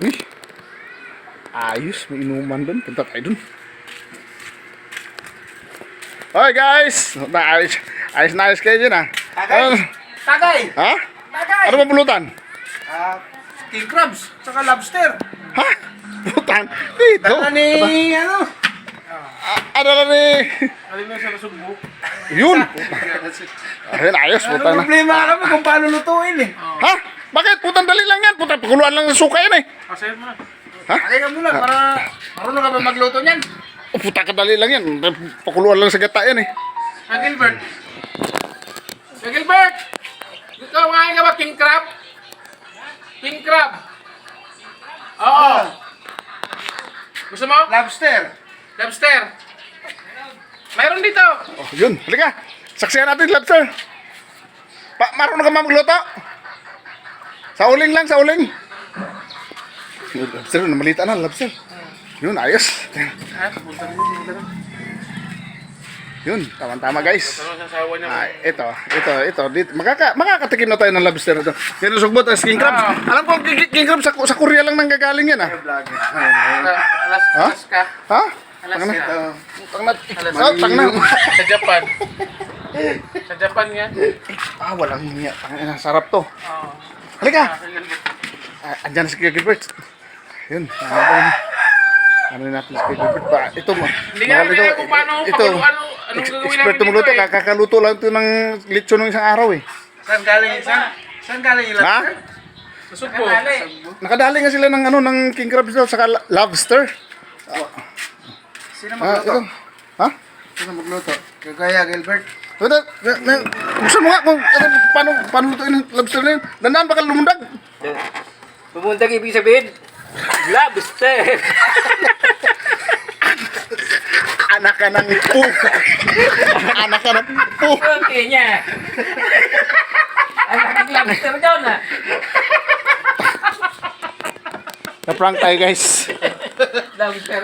Ih, ayos, may inuman doon. Punta tayo doon. Hoy guys! Ayos kayo dyan ah. Tagay! Ha? Tagay! Ano ba pulutan? King crabs, saka lobster. Ha? Pulutan? Dito? Dala ni, ano? Ano na ni? Alim mo sa Sugbo. Yun! Ayun, ayos, Ano pulutan na. problema kami kung paano lutuin eh. Ha? Bakit? Putang dali lang yan. Putang pakuluan lang ng suka yan eh. Kasi mo na. Ha? Tagay ka muna para marunong ka ba magluto niyan? Oh, puta ka dali lang yan. Pakuluan lang sa gata yan eh. Sir Gilbert. Sir Gilbert! Ikaw kain ka ba king crab? King crab? Oo. Gusto mo? Lobster. Lobster. Mayroon dito. Oh, yun. Halika. Saksihan natin, lobster. Marunong ka magluto? Sa uling lang, sa uling. Lobster, namalita na, lobster. Yun, ayos. Punta rin dito. Yun, tama-tama guys. Ano sa sawa niya? Ito. Dito. Makakatikim na tayo ng lobster ito. Yan ang sugbot, king crabs. Alam ko, king crabs sa Korea lang nanggagaling yan ah. Alas ka. Ha? Alas Tang na. ka. Tang na. Sa Japan. Sa Japan yan. Ah, walang hiya. Tangina, sarap to. Oo. Halika. Andyan na si Kuya Gilbert. Yun. Ano natin si Kuya Gilbert ba? Ito mo. Hindi nga alam kung paano pakuluan, anong gagawin Expert namin tumuluto. dito eh. Kakakaluto lang ito ng lechon ng isang araw eh. Saan galing yung Ha? Sa Sugbo. Nakadali nga sila ng ano ng king crabs daw saka lobster. Sino Ito. Ha? Sino magluto? Kagaya Gilbert. Buksan mo nga kung paano lutuin ng lobster na yun. Dandaan baka lumundag. Pumunta ka ibig sabihin, lobster. Anak ka ng po. Anak ka ng po. Okay niya. Ang lobster daw na. Na-prank tayo guys. Lobster.